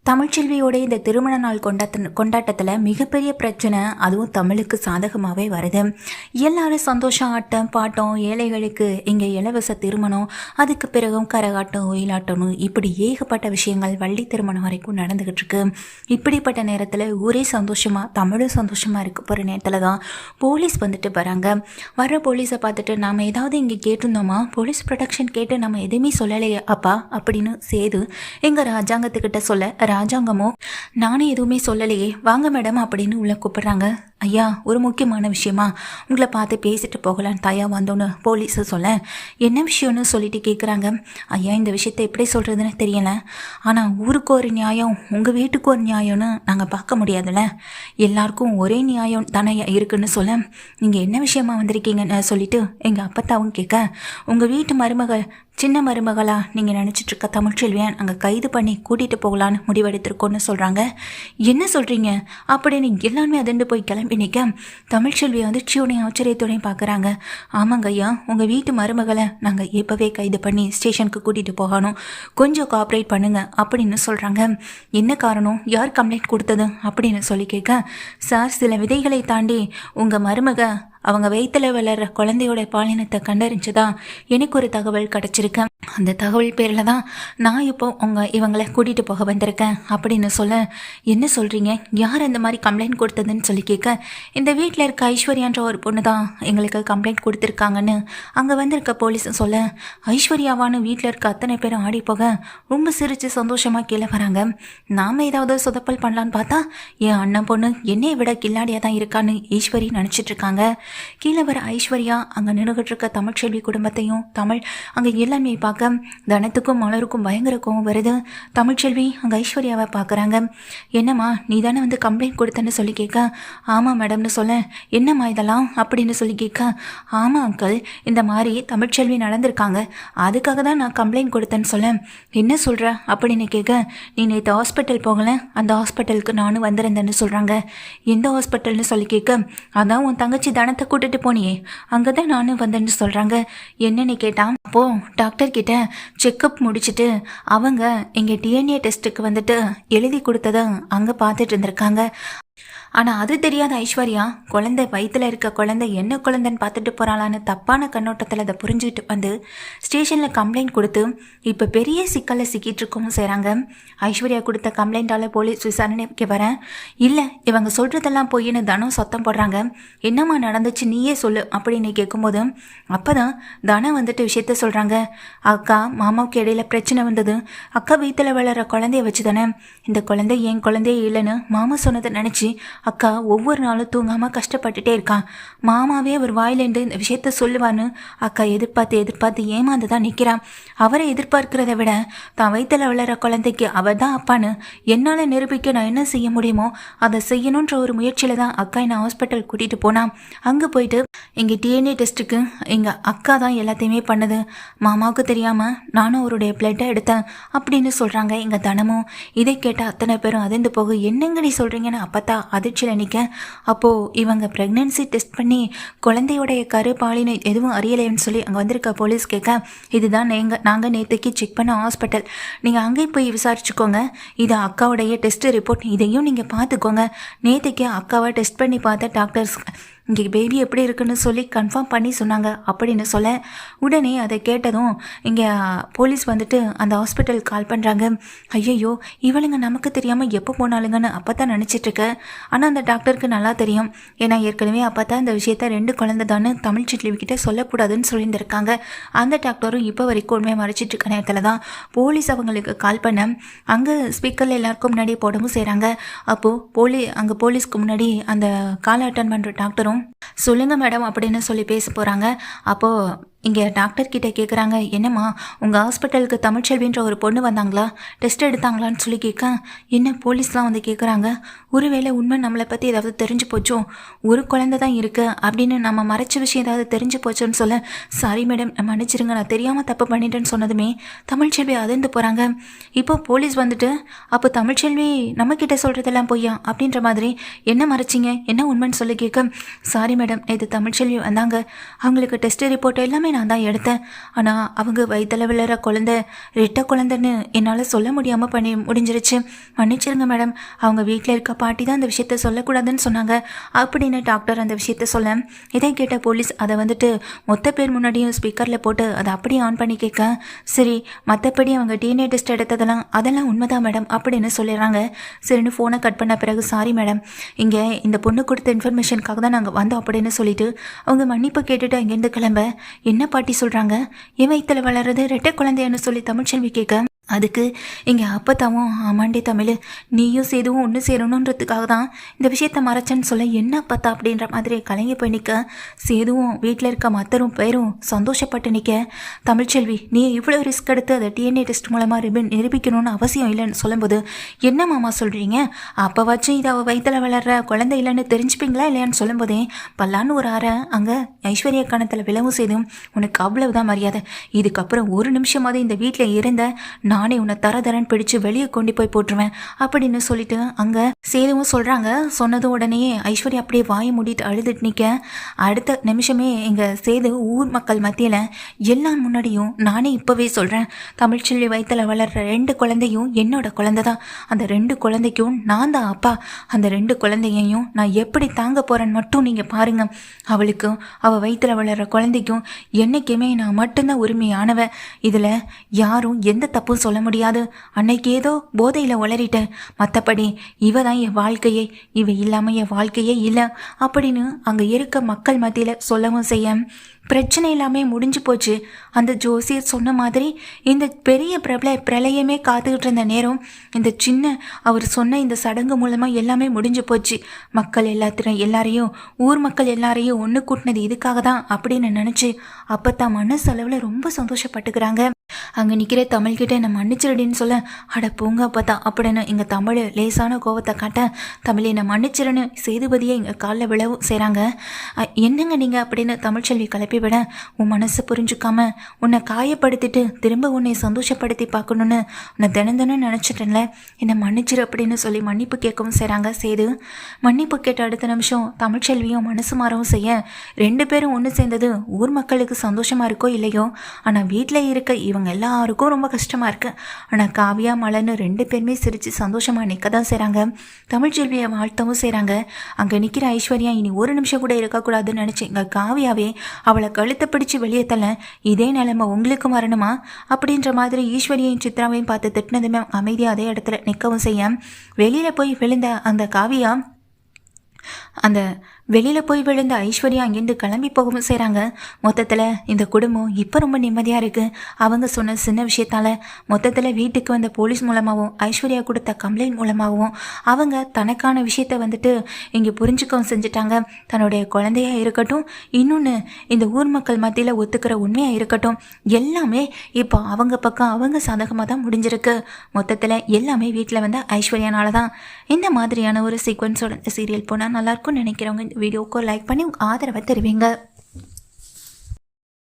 தமிழ்ச்செல்வியோட இந்த திருமண நாள் கொண்டாட்டத்தில் மிகப்பெரிய பிரச்சனை, அதுவும் தமிழுக்கு சாதகமாகவே வருது. எல்லாரும் சந்தோஷம், ஆட்டம் பாட்டம், ஏழைகளுக்கு இங்கே இலவச திருமணம், அதுக்கு பிறகும் கரகாட்டம், ஒயிலாட்டணும், இப்படி ஏகப்பட்ட விஷயங்கள் வள்ளி திருமணம் வரைக்கும் நடந்துக்கிட்டு இருக்கு. இப்படிப்பட்ட நேரத்தில் ஊரே சந்தோஷமாக, தமிழும் சந்தோஷமாக இருக்க போகிற நேரத்தில் தான் போலீஸ் வந்துட்டு வராங்க. வர்ற போலீஸை பார்த்துட்டு நாம் ஏதாவது இங்கே கேட்டிருந்தோமா, போலீஸ் ப்ரொடெக்ஷன் கேட்டு நம்ம எதுவுமே சொல்லலையே அப்பா அப்படின்னு சேது எங்கள் ராஜாங்கத்துக்கிட்ட சொல்ல, ராஜாங்கமோ நானே எதுவுமே சொல்லலையே, வாங்க மேடம் அப்படின்னு உள்ள கூப்பிடுறாங்க. ஐயா, ஒரு முக்கியமான விஷயமா உங்களை பார்த்து பேசிட்டு போகலான்னு தாயா வந்தோன்னு போலீஸை சொல்ல, என்ன விஷயம்னு சொல்லிட்டு கேட்குறாங்க. ஐயா, இந்த விஷயத்த எப்படி சொல்கிறதுன்னு தெரியல, ஆனால் ஊருக்கு ஒரு நியாயம், உங்கள் வீட்டுக்கு ஒரு நியாயம்னு நாங்கள் பார்க்க முடியாதுல்ல, எல்லாருக்கும் ஒரே நியாயம் தானே இருக்குன்னு சொல்ல, நீங்கள் என்ன விஷயமா வந்திருக்கீங்கன்னு சொல்லிட்டு எங்கள் அப்பத்தாவும் கேட்க, உங்கள் வீட்டு மருமகள் சின்ன மருமகளா நீங்கள் நினச்சிட்ருக்க தமிழ்ச்செல்வியை அங்கே கைது பண்ணி கூட்டிகிட்டு போகலான்னு முடிவெடுத்திருக்கோன்னு சொல்கிறாங்க. என்ன சொல்கிறீங்க அப்படின்னு எல்லாருமே அதிர்ந்து போய் கிளம்பி நிற்க, தமிழ்ச்செல்வியை அதிர்ச்சியோடையும் ஆச்சரியத்தோடையும் பார்க்குறாங்க. ஆமாங்க ஐயா, உங்கள் வீட்டு மருமகளை நாங்கள் இப்போவே கைது பண்ணி ஸ்டேஷனுக்கு கூட்டிகிட்டு போகணும், கொஞ்சம் கோஆப்ரேட் பண்ணுங்க அப்படின்னு சொல்கிறாங்க. என்ன காரணம், யார் கம்ப்ளைண்ட் கொடுத்தது அப்படின்னு சொல்லி கேட்க, சார், சில விதைகளை தாண்டி உங்கள் மருமக அவங்க வயிற்றுல வளர்கிற குழந்தையோட பாலினத்தை கண்டறிஞ்சுதான் எனக்கு ஒரு தகவல் கிடச்சிருக்கு. அந்த தகவல் பேரில் தான் நான் இப்போ இவங்களை கூட்டிகிட்டு போக வந்திருக்கேன் அப்படின்னு சொல்ல, என்ன சொல்கிறீங்க, யார் அந்த மாதிரி கம்ப்ளைண்ட் கொடுத்ததுன்னு சொல்லி கேட்க, இந்த வீட்டில் இருக்க ஐஸ்வர்யான்ற ஒரு பொண்ணு தான் எங்களுக்கு கம்ப்ளைண்ட் கொடுத்துருக்காங்கன்னு அங்கே வந்திருக்க போலீஸ் சொல்ல, ஐஸ்வர்யாவான்னு வீட்டில் இருக்க அத்தனை பேரும் ஆடி போக ரொம்ப சிரித்து சந்தோஷமாக கீழே வராங்க. நாம் ஏதாவது சொதப்பல் பண்ணலான்னு பார்த்தா என் அண்ணன் பொண்ணு என்னையை விட கில்லாடியாக தான் இருக்கான்னு ஈஸ்வரி நினச்சிட்ருக்காங்க. கீழே வர ஐஸ்வர்யா அங்கே நின்றுகிட்டு இருக்க தமிழ்ச்செல்வி குடும்பத்தையும் தமிழ் அங்கே எல்லாமே பார்க்க தனத்துக்கும் மலருக்கும் பயங்கர கோவம் வருது. தமிழ்ச்செல்வி அங்கே ஐஸ்வர்யாவை பார்க்குறாங்க. என்னம்மா, நீ தானே வந்து கம்ப்ளைண்ட் கொடுத்தேன்னு சொல்லி கேட்க, ஆமாம் மேடம்னு சொல்ல, என்னம்மா இதெல்லாம் அப்படின்னு சொல்லி கேட்க, ஆமாம் அங்கிள், இந்த மாதிரி தமிழ்ச்செல்வி நடந்திருக்காங்க, அதுக்காக தான் நான் கம்ப்ளைண்ட் கொடுத்தேன்னு சொல்ல, என்ன சொல்கிற அப்படின்னு கேட்க, நீ நேற்று ஹாஸ்பிட்டல் போகலை, அந்த ஹாஸ்பிட்டலுக்கு நானும் வந்திருந்தேன்னு சொல்கிறாங்க. எந்த ஹாஸ்பிட்டல்னு சொல்லி கேட்க, அதான் உன் தங்கச்சி தனத்தை கூட்டிட்டு போனியே, அங்கே தான் நானும் வந்தேன்னு சொல்கிறாங்க. என்னன்னு கேட்டான். அப்போது டாக்டர் கிட்ட செக்கப் முடிச்சுட்டு அவங்க இங்கே டிஎன்ஏ டெஸ்ட்டுக்கு வந்துட்டு எழுதி கொடுத்ததை அங்கே பார்த்துட்டு இருந்திருக்காங்க. ஆனால் அது தெரியாத ஐஸ்வர்யா குழந்தை வயிற்றில் இருக்க குழந்தை என்ன குழந்தைன்னு பார்த்துட்டு போகிறாளான்னு தப்பான கண்ணோட்டத்தில் அதை புரிஞ்சுக்கிட்டு வந்து ஸ்டேஷனில் கம்ப்ளைண்ட் கொடுத்து இப்போ பெரிய சிக்கலில் சிக்கிட்டு இருக்கவும் செய்கிறாங்க. ஐஸ்வர்யா கொடுத்த கம்ப்ளைண்ட்டால் போலீஸ் விசாரணைக்கு வரேன், இல்லை இவங்க சொல்கிறதெல்லாம் பொய்ன்னு தனம் சத்தம் போடுறாங்க. என்னம்மா நடந்துச்சு நீயே சொல்லு அப்படின்னு கேட்கும்போது அப்போ தான் தனம் வந்துட்டு விஷயத்த சொல்கிறாங்க. அக்கா மாமாவுக்கு இடையில பிரச்சனை வந்தது, அக்கா வயிற்றில் வளர குழந்தைய வச்சு தானே, இந்த குழந்தை என் குழந்தையே இல்லைன்னு மாமா சொன்னதை நினச்சி அக்கா ஒவ்வொரு நாளும் தூங்காமல் கஷ்டப்பட்டுட்டே இருக்கான். மாமாவே அவர் வாயிலேருந்து இந்த விஷயத்த சொல்லுவான்னு அக்கா எதிர்பார்த்து ஏமாந்து தான் நிற்கிறான். அவரை எதிர்பார்க்கிறத விட தான் வயிற்றில் வளர குழந்தைக்கு அவர் தான் அப்பான்னு என்னால் நிரூபிக்க நான் என்ன செய்ய முடியுமோ அதை செய்யணுன்ற ஒரு முயற்சியில் தான் அக்கா என்னை ஹாஸ்பிட்டல் கூட்டிகிட்டு போனான். அங்கே போயிட்டு எங்கள் டிஎன்ஏ டெஸ்ட்டுக்கு எங்கள் அக்கா தான் எல்லாத்தையுமே பண்ணுது, மாமாவுக்கு தெரியாமல் நானும் அவருடைய பிளட்டை எடுத்தேன் அப்படின்னு சொல்கிறாங்க எங்கள் தனமும். இதை கேட்ட அத்தனை பேரும் அதிர்ந்து போக, என்னங்கடி சொல்கிறீங்கன்னு அப்பத்தா அதிர்ச்சியில் நிற்க, அப்போது இவங்க ப்ரெக்னென்சி டெஸ்ட் பண்ணி குழந்தையோடைய பாலினை எதுவும் அறியலைன்னு சொல்லி அங்கே வந்திருக்க போலீஸ் கேட்க, இதுதான் நாங்கள் நேற்றுக்கு செக் பண்ண ஹாஸ்பிட்டல், நீங்கள் அங்கே போய் விசாரிச்சுக்கோங்க, இது அக்காவுடைய டெஸ்ட் ரிப்போர்ட், இதையும் நீங்கள் பார்த்துக்கோங்க, நேற்றுக்கு அக்காவை டெஸ்ட் பண்ணி பார்த்த டாக்டர்ஸ் இங்கே பேபி எப்படி இருக்குன்னு சொல்லி கன்ஃபார்ம் பண்ணி சொன்னாங்க அப்படின்னு சொல்ல, உடனே அதை கேட்டதும் இங்கே போலீஸ் வந்துட்டு அந்த ஹாஸ்பிட்டலுக்கு கால் பண்ணுறாங்க. ஐயையோ, இவளுங்க நமக்கு தெரியாமல் எப்போ போனாலுங்கன்னு அப்போ தான் நினச்சிட்ருக்க. ஆனால் அந்த டாக்டருக்கு நல்லா தெரியும், ஏன்னா ஏற்கனவே அப்போ தான் இந்த விஷயத்த 2 குழந்தை தானே தமிழ்ச்செல்விக்கிட்ட சொல்லக்கூடாதுன்னு சொல்லியிருந்திருக்காங்க. அந்த டாக்டரும் இப்போ வரைக்கும் உண்மையை மறைச்சிட்ருக்க நேரத்தில் தான் போலீஸ் அவங்களுக்கு கால் பண்ண அங்கே ஸ்பீக்கரில் எல்லாருக்கும் முன்னாடி போடவும் செய்கிறாங்க. அப்போது அங்கே போலீஸ்க்கு முன்னாடி அந்த கால் அட்டன் பண்ணுற டாக்டரும் சொல்லுங்க மேடம் அப்படின்னு சொல்லி பேச போகிறாங்க. அப்போது இங்கே டாக்டர் கிட்டே கேட்குறாங்க, என்னம்மா உங்கள் ஹாஸ்பிட்டலுக்கு தமிழ்ச்செல்வின்ற ஒரு பொண்ணு வந்தாங்களா, டெஸ்ட் எடுத்தாங்களான்னு சொல்லி கேட்க, என்ன போலீஸ்லாம் வந்து கேட்குறாங்க, ஒருவேளை உண்மை நம்மளை பற்றி ஏதாவது தெரிஞ்சு போச்சோ, ஒரு குழந்தை தான் இருக்குது அப்படின்னு நம்ம மறைச்ச விஷயம் ஏதாவது தெரிஞ்சு போச்சோன்னு சொல்ல, சாரி மேடம் மன்னிச்சிருங்க, நான் தெரியாமல் தப்பு பண்ணிட்டேன்னு சொன்னதுமே தமிழ்ச்செல்வி அதிர்ந்து போகிறாங்க. இப்போ போலீஸ் வந்துட்டு, அப்போ தமிழ்ச்செல்வி நம்மக்கிட்ட சொல்கிறதெல்லாம் பொய்யா அப்படின்ற மாதிரி, என்ன மறைச்சிங்க, என்ன உண்மைன்னு சொல்லி கேட்க, சாரி மேடம், இது தமிழ்ச்செல்வி வந்தாங்க, அவங்களுக்கு டெஸ்ட் ரிப்போர்ட் எல்லாமே நான் தான் எடுத்தேன். ஆனால் அவங்க வயிற்றில் விழுற குழந்தை ரெட்டை குழந்தைன்னு என்னால் சொல்ல முடியாமல் முடிஞ்சிருச்சு. மன்னிச்சிருங்க மேடம், அவங்க வீட்டில் இருக்க பாட்டி தான் அந்த விஷயத்த சொல்லக்கூடாதுன்னு சொன்னாங்க அப்படின்னு டாக்டர் அந்த விஷயத்த சொல்ல, இதை கேட்ட போலீஸ் அதை வந்துட்டு மொத்த பேர் முன்னாடியும் ஸ்பீக்கரில் போட்டு அதை அப்படியே ஆன் பண்ணி கேட்க, சரி மற்றபடி அவங்க டிஎன்ஏ டெஸ்ட் அதெல்லாம் உண்மைதான் மேடம் அப்படின்னு சொல்லிடுறாங்க. சரின்னு ஃபோனை கட் பண்ண பிறகு, சாரி மேடம், இங்கே இந்த பொண்ணு கொடுத்த இன்ஃபர்மேஷனுக்காக தான் நாங்கள் வந்தோம் அப்படின்னு சொல்லிட்டு அவங்க மன்னிப்பு கேட்டுட்டு அங்கேருந்து கிளம்ப, என்ன பாட்டி சொல்கிறாங்க, என் வயிற்றில் வளர்றது ரெட்டை குழந்தைன்னு சொல்லி தமிழ்ச்செல்வி கேட்க, அதுக்கு இங்கே அப்பத்தாவும் ஆமாண்டே தமிழ், நீயும் சேதுவும் ஒன்று சேரணுன்றதுக்காக தான் இந்த விஷயத்த மறைச்சேன்னு சொல்ல, என்ன அப்பத்தா அப்படின்ற மாதிரி கலங்கி போய் நிற்க, சேதுவும் வீட்டில் இருக்க மற்றரும் பேரும் சந்தோஷப்பட்டு நிற்க, தமிழ்ச்செல்வி நீ இவ்வளோ ரிஸ்க் எடுத்து அதை டிஎன்ஏ டெஸ்ட் மூலமாக நிரூபிக்கணும்னு அவசியம் இல்லைன்னு சொல்லும்போது, என்ன மாமா சொல்கிறீங்க, அப்போவாச்சும் இது அவள் வயிற்றில் வளர்ற குழந்தை இல்லைன்னு தெரிஞ்சுப்பீங்களா இல்லையான்னு சொல்லும்போதே பல்லான்னு ஒரு அறை அங்கே ஐஸ்வர்யா கணத்தில் விளவும் செய்தும், உனக்கு அவ்வளவுதான் மரியாதை, இதுக்கப்புறம் ஒரு நிமிஷமாவது இந்த வீட்டில் இருந்த நானே உன்னை தரதரன்னு பிடிச்சு வெளியே கொண்டு போய் போட்டுருவேன் அப்படின்னு சொல்லிட்டு அங்கே சேதுவும் சொல்கிறாங்க. சொன்னதும் உடனே ஐஸ்வர்யா அப்படியே வாயை மூடிட்டு அழுதுட்டு நிற்க, அடுத்த நிமிஷமே எங்கள் சேது ஊர் மக்கள் மத்தியில் எல்லாம் முன்னாடியும் நானே இப்போவே சொல்கிறேன், தமிழ்ச்செல்வி வயிற்றில் வளர்கிற 2 குழந்தையும் என்னோட குழந்தை தான், அந்த 2 குழந்தைக்கும் நான் தான் அப்பா, அந்த 2 குழந்தையையும் நான் எப்படி தாங்க போகிறேன்னு மட்டும் நீங்கள் பாருங்கள், அவளுக்கும் அவள் வயிற்றில் வளர்கிற குழந்தைக்கும் என்றைக்குமே நான் மட்டும்தான் உரிமையானவன், இதில் யாரும் எந்த தப்பும் சொல்ல முடியாது, அன்னைக்கு ஏதோ போதையில் உளறிட்டேன், மற்றபடி இவ தான் என் வாழ்க்கையே, இவ இல்லாமல் என் வாழ்க்கையே இல்லை அப்படின்னு அங்கே இருக்க மக்கள் மத்தியில் சொல்லவும் செய்ய, பிரச்சனை எல்லாமே முடிஞ்சு போச்சு. அந்த ஜோசியர் சொன்ன மாதிரி இந்த பெரிய பிரளயமே காத்துக்கிட்டு இருந்த நேரம் இந்த சின்ன அவர் சொன்ன இந்த சடங்கு மூலமாக எல்லாமே முடிஞ்சு போச்சு. மக்கள் எல்லாரையும் ஊர் மக்கள் எல்லாரையும் ஒன்று கூட்டினது இதுக்காக தான் அப்படின்னு நினச்சி அப்போ தான் மனசளவில் ரொம்ப சந்தோஷப்பட்டுக்கிறாங்க. அங்கே நிற்கிற தமிழ்கிட்ட என்னை மன்னிச்சிருடின்னு சொல்ல, அட போங்க அப்போ அப்படின்னு இங்கே தமிழ் லேசான கோவத்தை காட்ட, தமிழ் என்னை மன்னிச்சிருன்னு சேதுபதியை இங்கே காலில் விழவும் செய்கிறாங்க. என்னங்க நீங்கள் அப்படின்னு தமிழ்ச்செல்வி கிளப்பி விட, உன் மனசை புரிஞ்சுக்காம உன்னை காயப்படுத்திட்டு திரும்ப உன்னை சந்தோஷப்படுத்தி பார்க்கணுன்னு உன்னை தினம் நினச்சிட்டேன்ல, என்னை மன்னிச்சிரு அப்படின்னு சொல்லி மன்னிப்பு கேட்கவும் செய்கிறாங்க சேது. மன்னிப்பு கேட்ட அடுத்த நிமிஷம் தமிழ்ச்செல்வியும் மனசு மாறவும் செய்ய, 2 பேரும் ஒன்று சேர்ந்தது ஊர் மக்களுக்கு சந்தோஷமாக இருக்கோ இல்லையோ, ஆனால் வீட்டில் இருக்க இவங்க எல்லாருக்கும் ரொம்ப கஷ்டமாக இருக்குது. ஆனால் காவியா மலர்னு 2 பேருமே சிரித்து சந்தோஷமாக நிற்க தான் செய்கிறாங்க. தமிழ்ச்செல்வியை வாழ்த்தவும் செய்கிறாங்க. அங்கே நிற்கிற ஐஸ்வர்யா இனி ஒரு நிமிஷம் கூட இருக்கக்கூடாதுன்னு நினச்சி இங்கே காவியாவே அவளை கழுத்தை பிடிச்சி வெளியே தள்ள, இதே நிலைமை உங்களுக்கும் வரணுமா அப்படின்ற மாதிரி ஈஸ்வரியையும் சித்ராவையும் பார்த்து திட்டினதுமே அமைதியாக அதே இடத்துல நிற்கவும் செய்ய, வெளியில் போய் விழுந்த வெளியில் போய் விழுந்த ஐஸ்வர்யா அங்கேருந்து கிளம்பி போகவும் செய்கிறாங்க. மொத்தத்தில் இந்த குடும்பம் இப்போ ரொம்ப நிம்மதியாக இருக்குது. அவங்க சொன்ன சின்ன விஷயத்தால் மொத்தத்தில் வீட்டுக்கு வந்த போலீஸ் மூலமாகவும் ஐஸ்வர்யா கொடுத்த கம்ப்ளைண்ட் மூலமாகவும் அவங்க தனக்கான விஷயத்தை வந்துட்டு இங்கே புரிஞ்சுக்கவும் செஞ்சுட்டாங்க. தன்னுடைய குழந்தையாக இருக்கட்டும், இன்னொன்று இந்த ஊர் மக்கள் மத்தியில் ஒத்துக்கிற உண்மையாக இருக்கட்டும், எல்லாமே இப்போ அவங்க பக்கம் அவங்க சாதகமாக தான் முடிஞ்சிருக்கு. மொத்தத்தில் எல்லாமே வீட்டில் வந்த ஐஸ்வர்யானால தான். இந்த மாதிரியான ஒரு சீக்வன்ஸோட சீரியல் போனால் நல்லாயிருக்கும்னு நினைக்கிறவங்க வீடியோக்கு லைக் பண்ணி உங்கள் ஆதரவை தெரிவிங்க.